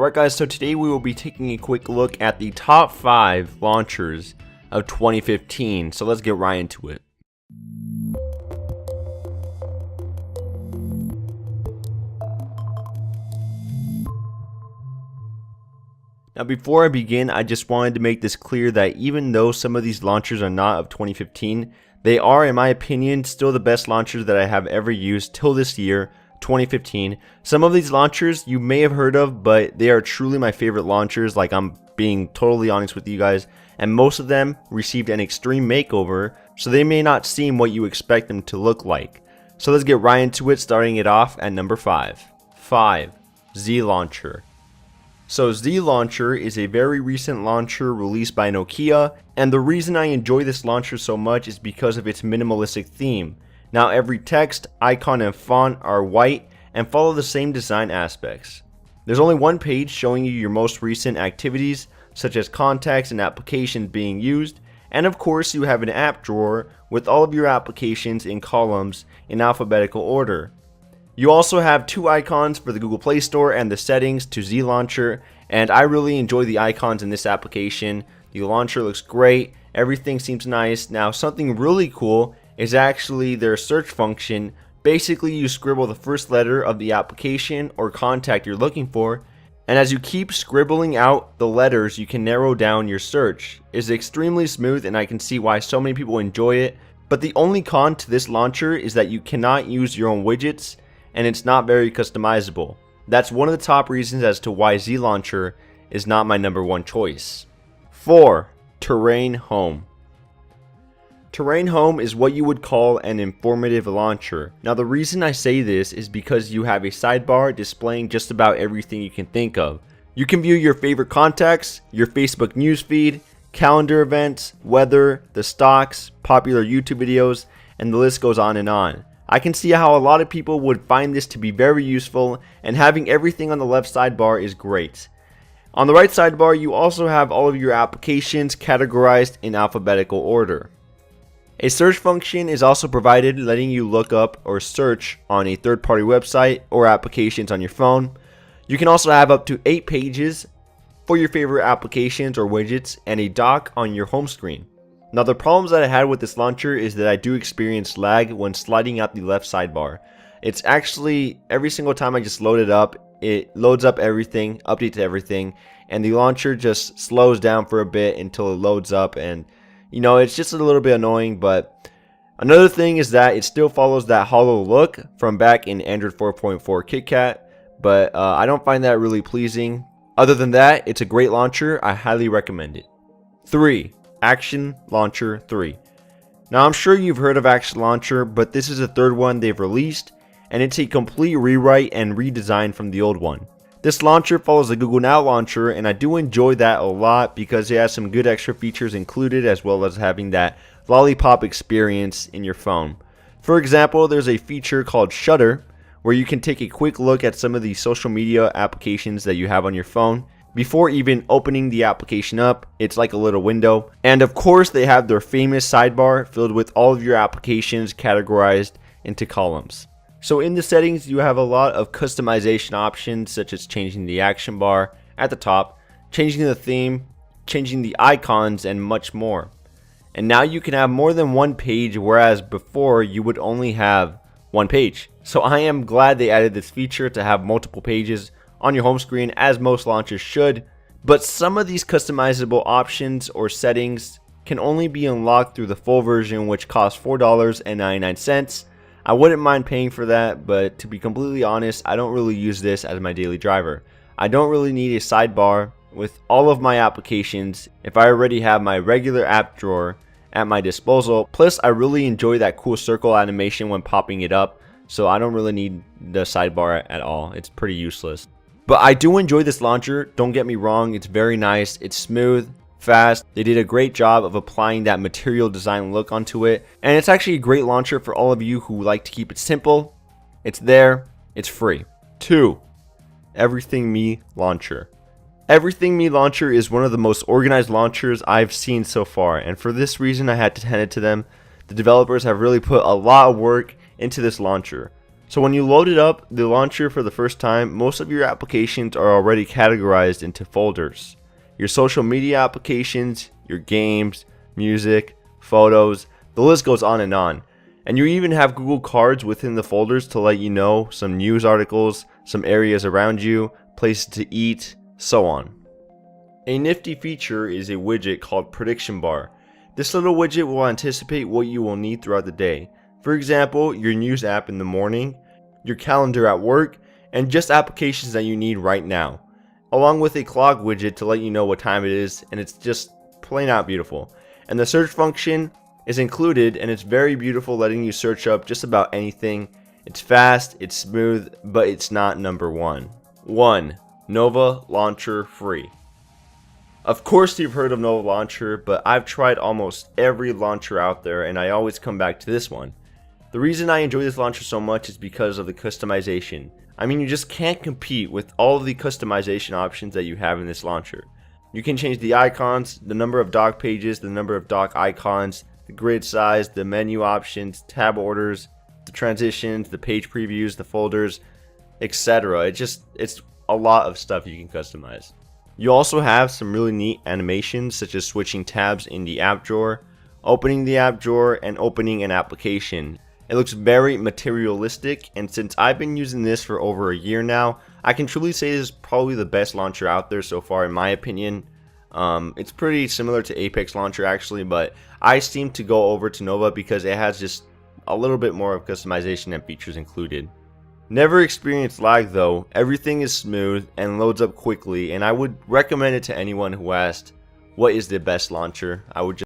Alright guys, so today we will be taking a quick look at the top 5 launchers of 2015, so let's get right into it. Now before I begin, I just wanted to make this clear that even though some of these launchers are not of 2015, they are, in my opinion, still the best launchers that I have ever used till this year, 2015. Some of these launchers you may have heard of, but they are truly my favorite launchers, like I'm being totally honest with you guys, and most of them received an extreme makeover, so they may not seem what you expect them to look like. So let's get right into it, starting it off at number 5. 5. Z Launcher. So Z Launcher is a very recent launcher released by Nokia, and the reason I enjoy this launcher so much is because of its minimalistic theme. Now every text, icon, and font are white and follow the same design aspects. There's only one page showing you your most recent activities, such as contacts and applications being used, and of course you have an app drawer with all of your applications in columns in alphabetical order. You also have 2 icons for the Google Play Store and the settings to Z Launcher, and I really enjoy the icons in this application. The launcher looks great, everything seems nice. Now something really cool is actually their search function. Basically you scribble the first letter of the application or contact you're looking for, and as you keep scribbling out the letters you can narrow down your search. It's extremely smooth and I can see why so many people enjoy it, but the only con to this launcher is that you cannot use your own widgets and it's not very customizable. That's one of the top reasons as to why Z Launcher is not my number 1 choice. 4. Terrain Home. Terrain Home is what you would call an informative launcher. Now the reason I say this is because you have a sidebar displaying just about everything you can think of. You can view your favorite contacts, your Facebook newsfeed, calendar events, weather, the stocks, popular YouTube videos, and the list goes on and on. I can see how a lot of people would find this to be very useful, and having everything on the left sidebar is great. On the right sidebar you also have all of your applications categorized in alphabetical order. A search function is also provided, letting you look up or search on a third-party website or applications on your phone. You can also have up to 8 pages for your favorite applications or widgets and a dock on your home screen. Now the problems that I had with this launcher is that I do experience lag when sliding out the left sidebar. It's actually every single time I just load it up, it loads up everything, updates everything, and the launcher just slows down for a bit until it loads up, and you know, it's just a little bit annoying. But another thing is that it still follows that hollow look from back in Android 4.4 KitKat, but I don't find that really pleasing. Other than that, it's a great launcher. I highly recommend it. 3. Action Launcher 3. Now I'm sure you've heard of Action Launcher, but this is the 3rd one they've released, and it's a complete rewrite and redesign from the old one. This launcher follows the Google Now launcher, and I do enjoy that a lot because it has some good extra features included, as well as having that lollipop experience in your phone. For example, there's a feature called Shutter where you can take a quick look at some of the social media applications that you have on your phone before even opening the application up. It's like a little window. And of course they have their famous sidebar filled with all of your applications categorized into columns. So in the settings you have a lot of customization options, such as changing the action bar at the top, changing the theme, changing the icons, and much more. And now you can have more than one page, whereas before you would only have one page. So I am glad they added this feature to have multiple pages on your home screen, as most launchers should. But some of these customizable options or settings can only be unlocked through the full version, which costs $4.99. I wouldn't mind paying for that, but to be completely honest, I don't really use this as my daily driver. I don't really need a sidebar with all of my applications if I already have my regular app drawer at my disposal. Plus I really enjoy that cool circle animation when popping it up, so I don't really need the sidebar at all. It's pretty useless. But I do enjoy this launcher, don't get me wrong, it's very nice, it's smooth, fast. They did a great job of applying that material design look onto it, and it's actually a great launcher for all of you who like to keep it simple. It's there, it's free. 2. Everything Me Launcher. Everything Me Launcher is one of the most organized launchers I've seen so far, and for this reason I had to hand it to them. The developers have really put a lot of work into this launcher. So when you load it up, the launcher for the first time, most of your applications are already categorized into folders. Your social media applications, your games, music, photos, the list goes on. And you even have Google Cards within the folders to let you know some news articles, some areas around you, places to eat, so on. A nifty feature is a widget called Prediction Bar. This little widget will anticipate what you will need throughout the day. For example, your news app in the morning, your calendar at work, and just applications that you need right now. Along with a clock widget to let you know what time it is, and it's just plain out beautiful. And the search function is included, and it's very beautiful, letting you search up just about anything. It's fast, it's smooth, but it's not number one. 1. Nova Launcher Free. Of course you've heard of Nova Launcher, but I've tried almost every launcher out there, and I always come back to this one. The reason I enjoy this launcher so much is because of the customization. I mean, you just can't compete with all of the customization options that you have in this launcher. You can change the icons, the number of dock pages, the number of dock icons, the grid size, the menu options, tab orders, the transitions, the page previews, the folders, etc. It's a lot of stuff you can customize. You also have some really neat animations, such as switching tabs in the app drawer, opening the app drawer, and opening an application. It looks very materialistic, and since I've been using this for over a year now, I can truly say this is probably the best launcher out there so far in my opinion. It's pretty similar to Apex Launcher actually, but I seem to go over to Nova because it has just a little bit more of customization and features included. Never experienced lag though, everything is smooth and loads up quickly, and I would recommend it to anyone who asked what is the best launcher. I would just